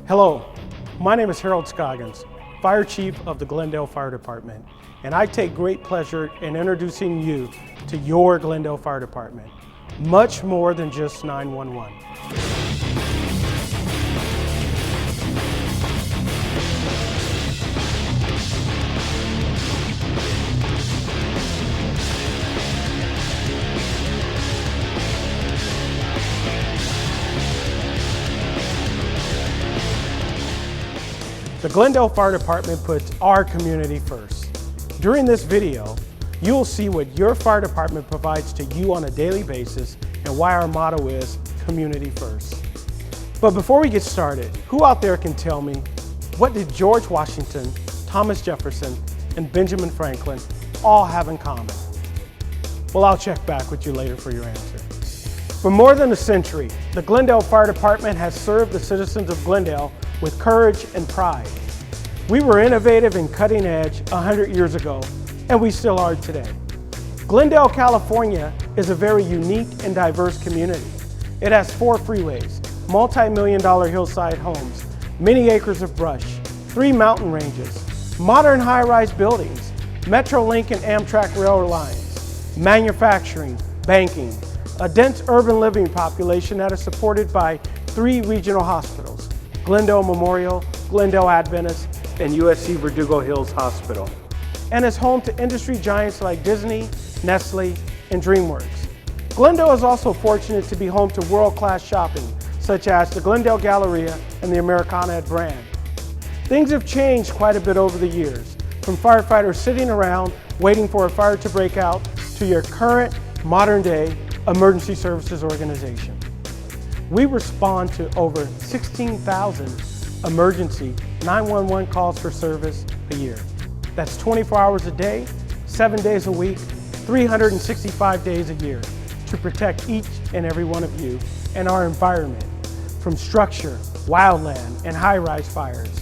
Hello, my name is Harold Scoggins, Fire Chief of the Glendale Fire Department, and I take great pleasure in introducing you to your Glendale Fire Department. Much more than just 911. The Glendale Fire Department puts our community first. During this video, you'll see what your fire department provides to you on a daily basis and why our motto is community first. But before we get started, who out there can tell me, what did George Washington, Thomas Jefferson, and Benjamin Franklin all have in common? Well, I'll check back with you later for your answer. For more than a century, the Glendale Fire Department has served the citizens of Glendale with courage and pride. We were innovative and cutting edge 100 years ago, and we still are today. Glendale, California is a very unique and diverse community. It has 4 freeways, multi-million-dollar hillside homes, many acres of brush, 3 mountain ranges, modern high-rise buildings, Metrolink and Amtrak rail lines, manufacturing, banking, a dense urban living population that is supported by 3 regional hospitals, Glendale Memorial, Glendale Adventist, and USC Verdugo Hills Hospital, and is home to industry giants like Disney, Nestle, and DreamWorks. Glendale is also fortunate to be home to world-class shopping, such as the Glendale Galleria and the Americana brand. Things have changed quite a bit over the years, from firefighters sitting around waiting for a fire to break out to your current, modern-day emergency services organization. We respond to over 16,000 emergency 911 calls for service a year. That's 24 hours a day, 7 days a week, 365 days a year to protect each and every one of you and our environment from structure, wildland, and high-rise fires,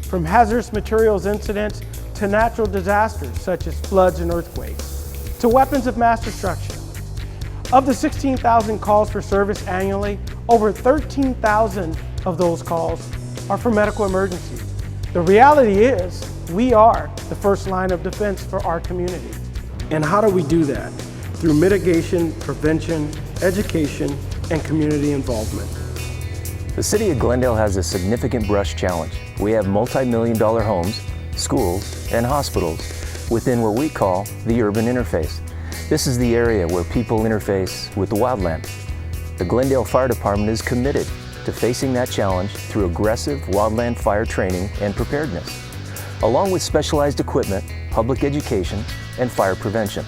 from hazardous materials incidents to natural disasters such as floods and earthquakes, to weapons of mass destruction. Of the 16,000 calls for service annually, over 13,000 of those calls are for medical emergencies. The reality is, we are the first line of defense for our community. And how do we do that? Through mitigation, prevention, education, and community involvement. The City of Glendale has a significant brush challenge. We have multi-million-dollar homes, schools, and hospitals within what we call the urban interface. This is the area where people interface with the wildland. The Glendale Fire Department is committed to facing that challenge through aggressive wildland fire training and preparedness, along with specialized equipment, public education, and fire prevention.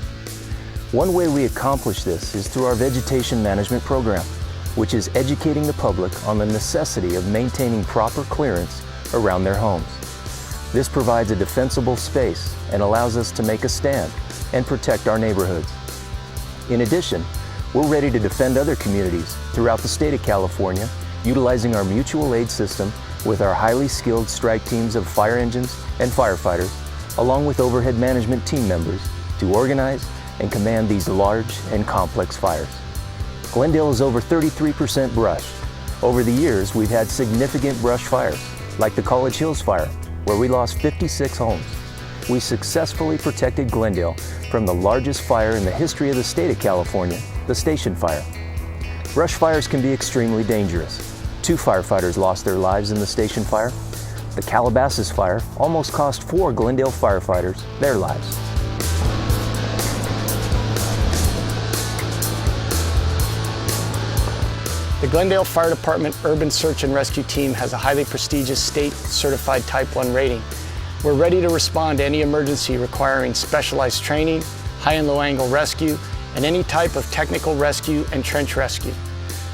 One way we accomplish this is through our vegetation management program, which is educating the public on the necessity of maintaining proper clearance around their homes. This provides a defensible space and allows us to make a stand and protect our neighborhoods. In addition, we're ready to defend other communities throughout the state of California, utilizing our mutual aid system with our highly skilled strike teams of fire engines and firefighters, along with overhead management team members to organize and command these large and complex fires. Glendale is over 33% brush. Over the years, we've had significant brush fires, like the College Hills Fire, where we lost 56 homes. We successfully protected Glendale from the largest fire in the history of the state of California, the Station Fire. Brush fires can be extremely dangerous. 2 firefighters lost their lives in the Station Fire. The Calabasas Fire almost cost 4 Glendale firefighters their lives. The Glendale Fire Department Urban Search and Rescue Team has a highly prestigious state certified Type 1 rating. We're ready to respond to any emergency requiring specialized training, high and low angle rescue, and any type of technical rescue and trench rescue.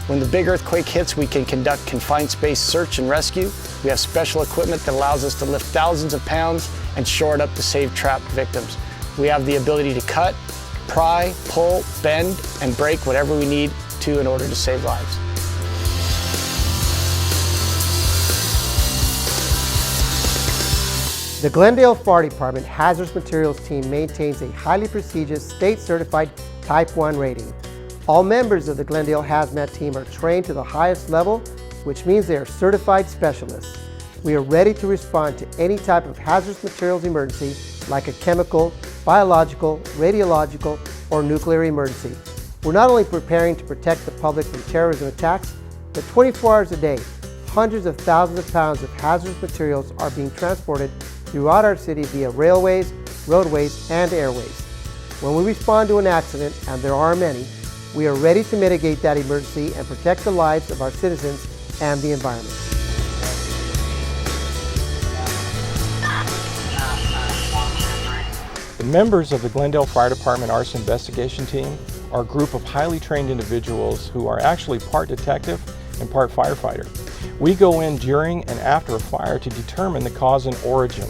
When the big earthquake hits, we can conduct confined space search and rescue. We have special equipment that allows us to lift thousands of pounds and shore it up to save trapped victims. We have the ability to cut, pry, pull, bend, and break whatever we need to in order to save lives. The Glendale Fire Department Hazardous Materials Team maintains a highly prestigious state-certified Type 1 rating. All members of the Glendale Hazmat Team are trained to the highest level, which means they are certified specialists. We are ready to respond to any type of hazardous materials emergency, like a chemical, biological, radiological, or nuclear emergency. We're not only preparing to protect the public from terrorism attacks, but 24 hours a day, hundreds of thousands of pounds of hazardous materials are being transported throughout our city via railways, roadways, and airways. When we respond to an accident, and there are many, we are ready to mitigate that emergency and protect the lives of our citizens and the environment. The members of the Glendale Fire Department Arson Investigation Team are a group of highly trained individuals who are actually part detective and part firefighter. We go in during and after a fire to determine the cause and origin.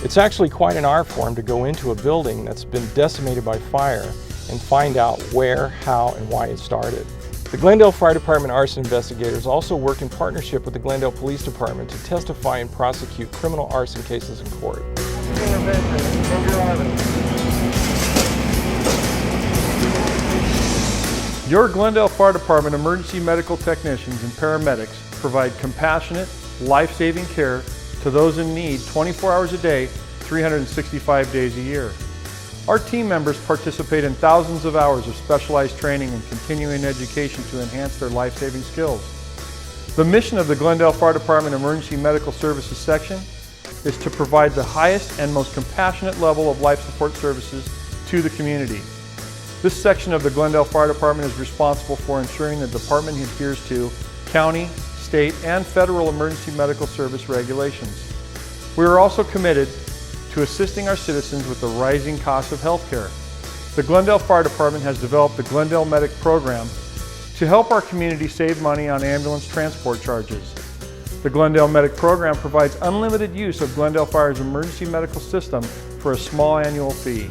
It's actually quite an art form to go into a building that's been decimated by fire and find out where, how, and why it started. The Glendale Fire Department arson investigators also work in partnership with the Glendale Police Department to testify and prosecute criminal arson cases in court. Your Glendale Fire Department emergency medical technicians and paramedics provide compassionate, life-saving care to those in need 24 hours a day, 365 days a year. Our team members participate in thousands of hours of specialized training and continuing education to enhance their life-saving skills. The mission of the Glendale Fire Department Emergency Medical Services section is to provide the highest and most compassionate level of life support services to the community. This section of the Glendale Fire Department is responsible for ensuring the department adheres to county, state, and federal emergency medical service regulations. We are also committed to assisting our citizens with the rising cost of health care. The Glendale Fire Department has developed the Glendale Medic program to help our community save money on ambulance transport charges. The Glendale Medic program provides unlimited use of Glendale Fire's emergency medical system for a small annual fee.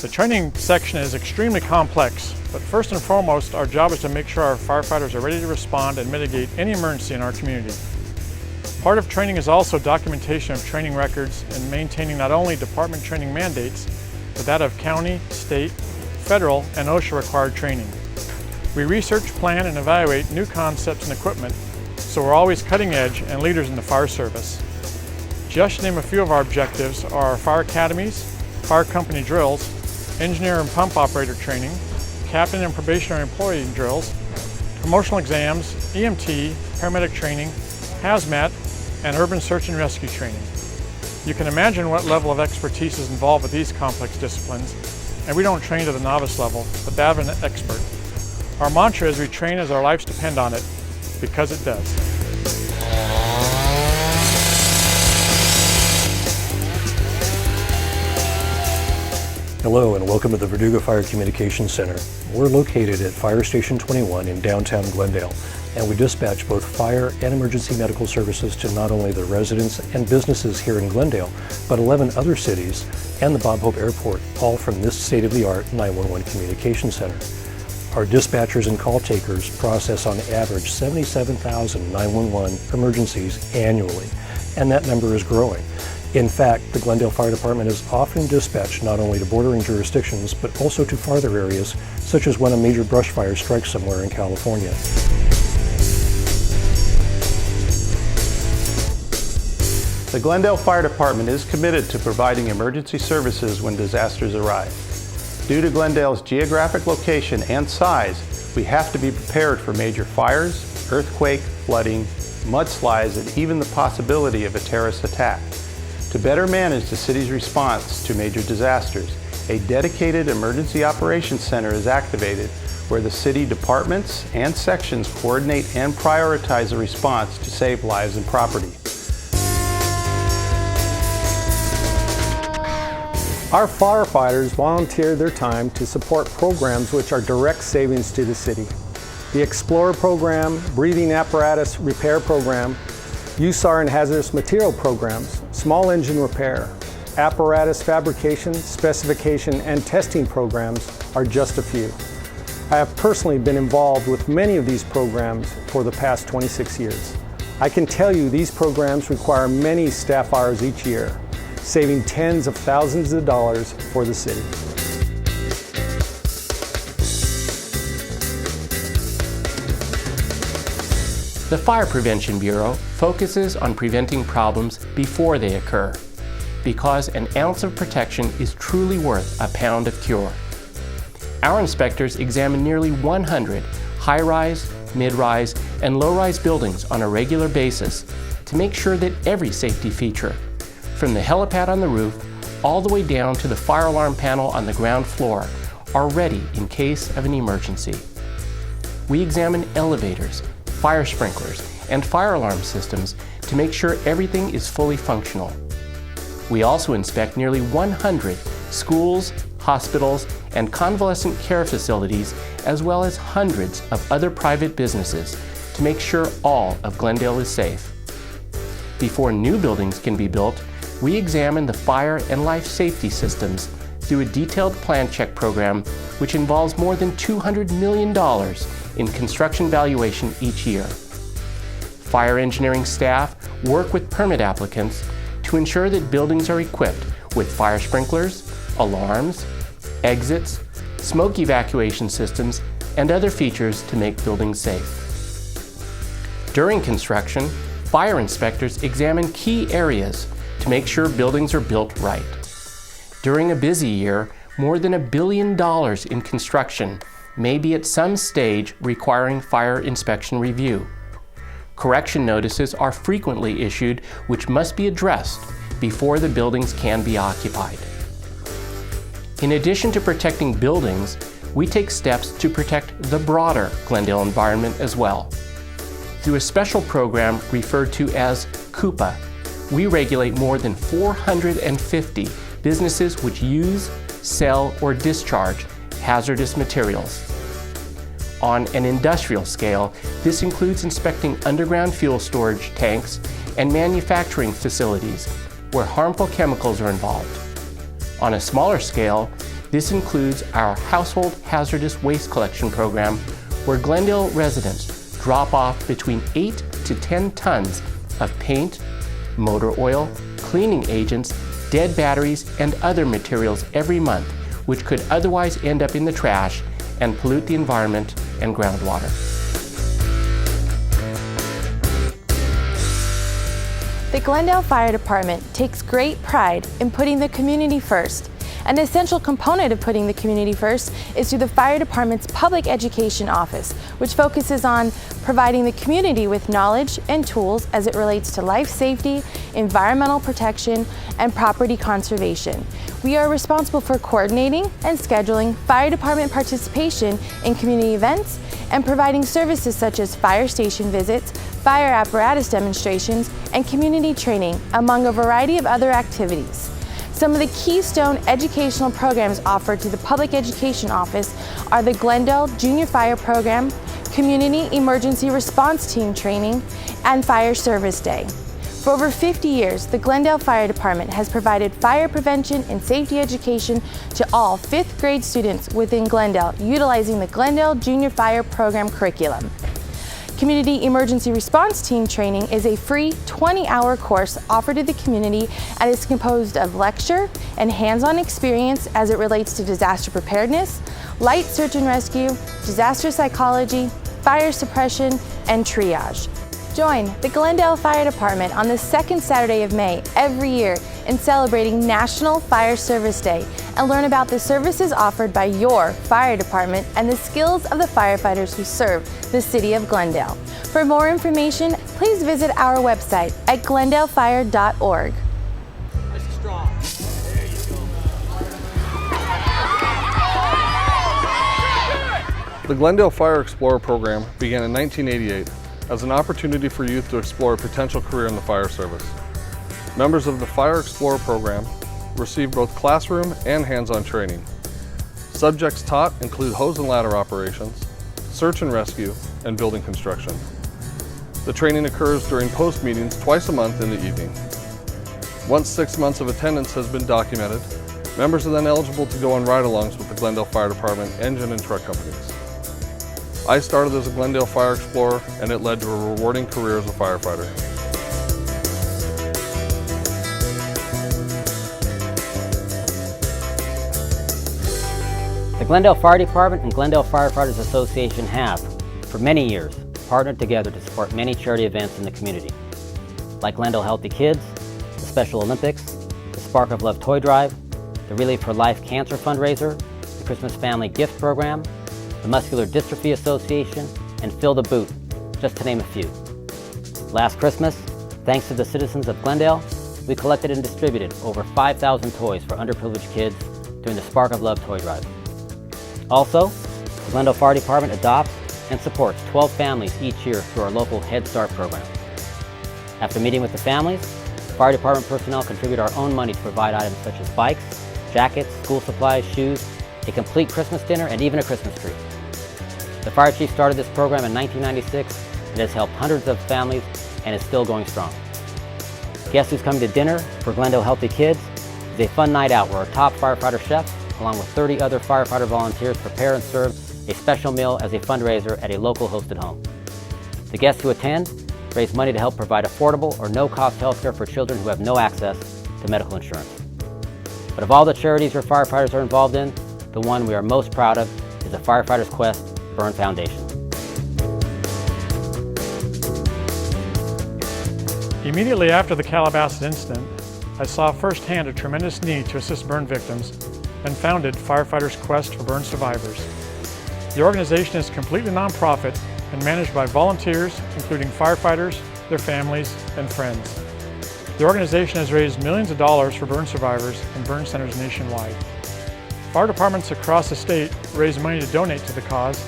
The training section is extremely complex, but first and foremost, our job is to make sure our firefighters are ready to respond and mitigate any emergency in our community. Part of training is also documentation of training records and maintaining not only department training mandates, but that of county, state, federal, and OSHA required training. We research, plan, and evaluate new concepts and equipment, so we're always cutting edge and leaders in the fire service. Just to name a few of our objectives are our fire academies, fire company drills, engineer and pump operator training, captain and probationary employee drills, promotional exams, EMT, paramedic training, hazmat, and urban search and rescue training. You can imagine what level of expertise is involved with these complex disciplines, and we don't train to the novice level, but that of an expert. Our mantra is we train as our lives depend on it, because it does. Hello and welcome to the Verdugo Fire Communications Center. We're located at Fire Station 21 in downtown Glendale, and we dispatch both fire and emergency medical services to not only the residents and businesses here in Glendale, but 11 other cities and the Bob Hope Airport, all from this state-of-the-art 911 communication center. Our dispatchers and call takers process on average 77,000 911 emergencies annually, and that number is growing. In fact, the Glendale Fire Department is often dispatched not only to bordering jurisdictions, but also to farther areas, such as when a major brush fire strikes somewhere in California. The Glendale Fire Department is committed to providing emergency services when disasters arise. Due to Glendale's geographic location and size, we have to be prepared for major fires, earthquake, flooding, mudslides, and even the possibility of a terrorist attack. To better manage the city's response to major disasters, a dedicated emergency operations center is activated where the city departments and sections coordinate and prioritize the response to save lives and property. Our firefighters volunteer their time to support programs which are direct savings to the city. The Explorer program, breathing apparatus repair program, USAR and hazardous material programs, small engine repair, apparatus fabrication, specification, and testing programs are just a few. I have personally been involved with many of these programs for the past 26 years. I can tell you these programs require many staff hours each year, saving tens of thousands of dollars for the city. The Fire Prevention Bureau focuses on preventing problems before they occur, because an ounce of protection is truly worth a pound of cure. Our inspectors examine nearly 100 high-rise, mid-rise, and low-rise buildings on a regular basis to make sure that every safety feature, from the helipad on the roof all the way down to the fire alarm panel on the ground floor, are ready in case of an emergency. We examine elevators, fire sprinklers, and fire alarm systems to make sure everything is fully functional. We also inspect nearly 100 schools, hospitals, and convalescent care facilities, as well as hundreds of other private businesses to make sure all of Glendale is safe. Before new buildings can be built, we examine the fire and life safety systems through a detailed plan check program, which involves more than $200 million in construction valuation each year. Fire engineering staff work with permit applicants to ensure that buildings are equipped with fire sprinklers, alarms, exits, smoke evacuation systems, and other features to make buildings safe. During construction, fire inspectors examine key areas to make sure buildings are built right. During a busy year, more than $1 billion in construction may be at some stage requiring fire inspection review. Correction notices are frequently issued, which must be addressed before the buildings can be occupied. In addition to protecting buildings, we take steps to protect the broader Glendale environment as well. Through a special program referred to as CUPA, we regulate more than 450 businesses which use, sell, or discharge hazardous materials. On an industrial scale, this includes inspecting underground fuel storage tanks and manufacturing facilities where harmful chemicals are involved. On a smaller scale, this includes our household hazardous waste collection program, where Glendale residents drop off between 8 to 10 tons of paint, motor oil, cleaning agents, dead batteries, and other materials every month, which could otherwise end up in the trash and pollute the environment and groundwater. The Glendale Fire Department takes great pride in putting the community first. An essential component of putting the community first is through the Fire Department's Public Education Office, which focuses on providing the community with knowledge and tools as it relates to life safety, environmental protection, and property conservation. We are responsible for coordinating and scheduling fire department participation in community events and providing services such as fire station visits, fire apparatus demonstrations, and community training, among a variety of other activities. Some of the keystone educational programs offered to the Public Education Office are the Glendale Junior Fire Program, Community Emergency Response Team Training, and Fire Service Day. For over 50 years, the Glendale Fire Department has provided fire prevention and safety education to all 5th grade students within Glendale, utilizing the Glendale Junior Fire Program curriculum. Community Emergency Response Team Training is a free 20-hour course offered to the community and is composed of lecture and hands-on experience as it relates to disaster preparedness, light search and rescue, disaster psychology, fire suppression, and triage. Join the Glendale Fire Department on the second Saturday of May every year in celebrating National Fire Service Day and learn about the services offered by your fire department and the skills of the firefighters who serve the city of Glendale. For more information, please visit our website at glendalefire.org. The Glendale Fire Explorer program began in 1988 as an opportunity for youth to explore a potential career in the fire service. Members of the Fire Explorer program receive both classroom and hands-on training. Subjects taught include hose and ladder operations, search and rescue, and building construction. The training occurs during post meetings twice a month in the evening. Once 6 months of attendance has been documented, members are then eligible to go on ride-alongs with the Glendale Fire Department engine and truck companies. I started as a Glendale Fire Explorer, and it led to a rewarding career as a firefighter. The Glendale Fire Department and Glendale Firefighters Association have, for many years, partnered together to support many charity events in the community, like Glendale Healthy Kids, the Special Olympics, the Spark of Love Toy Drive, the Relay for Life Cancer Fundraiser, the Christmas Family Gift Program, the Muscular Dystrophy Association, and Fill the Boot, just to name a few. Last Christmas, thanks to the citizens of Glendale, we collected and distributed over 5,000 toys for underprivileged kids during the Spark of Love Toy Drive. Also, the Glendale Fire Department adopts and supports 12 families each year through our local Head Start program. After meeting with the families, Fire Department personnel contribute our own money to provide items such as bikes, jackets, school supplies, shoes, a complete Christmas dinner, and even a Christmas tree. The Fire Chief started this program in 1996. It has helped hundreds of families and is still going strong. Guess who's coming to dinner for Glendale Healthy Kids? It's a fun night out where our top firefighter chefs, along with 30 other firefighter volunteers, prepare and serve a special meal as a fundraiser at a local hosted home. The guests who attend raise money to help provide affordable or no-cost health care for children who have no access to medical insurance. But of all the charities your firefighters are involved in, the one we are most proud of is the Firefighters Quest Burn Foundation. Immediately after the Calabasas incident, I saw firsthand a tremendous need to assist burn victims and founded Firefighters Quest for Burn Survivors. The organization is completely nonprofit and managed by volunteers, including firefighters, their families, and friends. The organization has raised millions of dollars for burn survivors and burn centers nationwide. Fire departments across the state raise money to donate to the cause,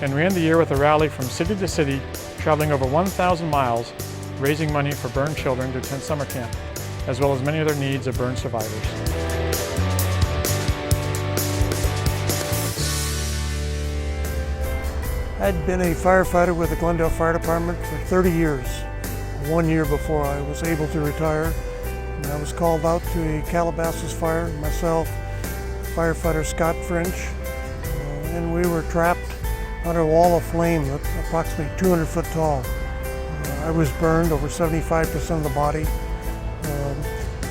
and we end the year with a rally from city to city, traveling over 1,000 miles, raising money for burn children to attend summer camp, as well as many other needs of burn survivors. I'd been a firefighter with the Glendale Fire Department for 30 years, 1 year before I was able to retire. And I was called out to a Calabasas fire, myself, firefighter Scott French, and we were trapped under a wall of flame approximately 200 foot tall. I was burned over 75% of the body.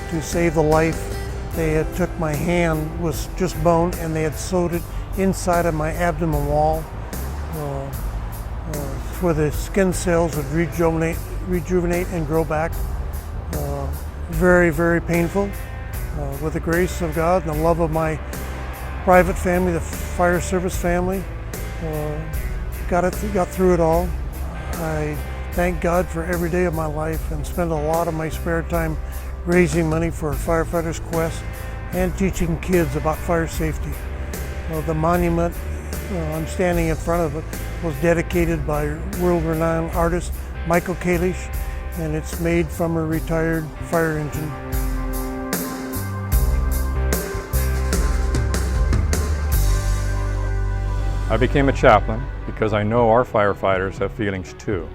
To save the life, they had took my hand, was just bone, and they had sewed it inside of my abdomen wall where the skin cells would rejuvenate and grow back. Very, very painful. With the grace of God and the love of my private family, the fire service family, got through it all. I thank God for every day of my life and spend a lot of my spare time raising money for Firefighters Quest and teaching kids about fire safety. The monument I'm standing in front of it was dedicated by world-renowned artist Michael Kalish, and it's made from a retired fire engine. I became a chaplain because I know our firefighters have feelings too.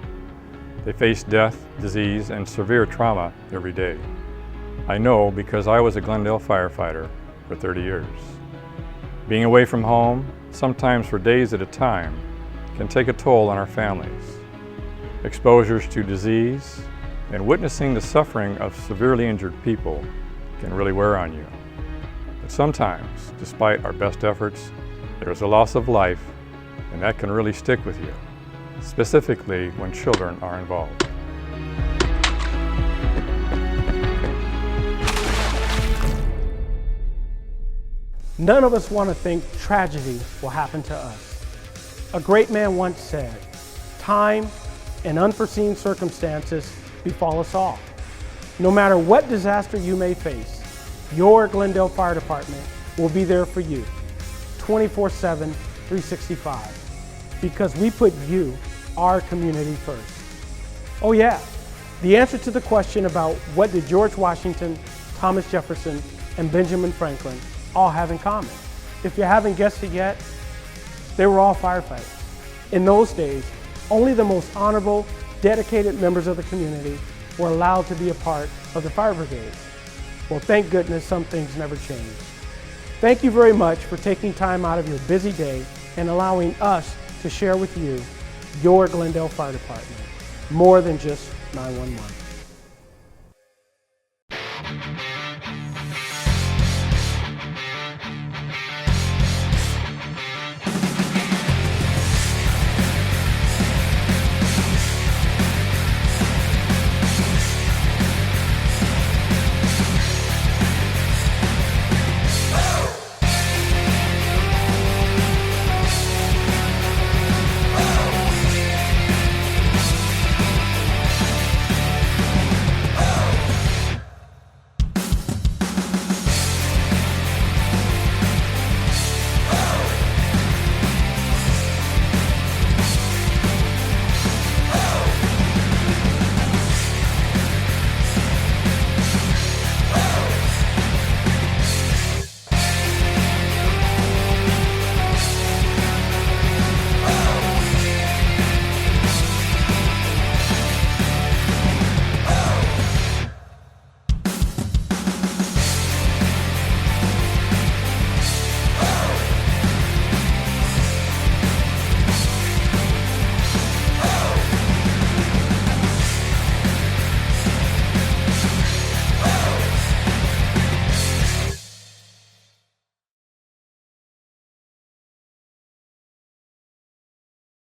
They face death, disease, and severe trauma every day. I know because I was a Glendale firefighter for 30 years. Being away from home, sometimes for days at a time, can take a toll on our families. Exposures to disease and witnessing the suffering of severely injured people can really wear on you. But sometimes, despite our best efforts, there's a loss of life, and that can really stick with you, specifically when children are involved. None of us want to think tragedy will happen to us. A great man once said, "Time and unforeseen circumstances befall us all." No matter what disaster you may face, your Glendale Fire Department will be there for you 24/7, 365, because we put you, our community, first. Oh yeah, the answer to the question about what did George Washington, Thomas Jefferson, and Benjamin Franklin all have in common? If you haven't guessed it yet, they were all firefighters. In those days, only the most honorable, dedicated members of the community were allowed to be a part of the fire brigade. Well, thank goodness some things never changed. Thank you very much for taking time out of your busy day and allowing us to share with you your Glendale Fire Department, more than just 911.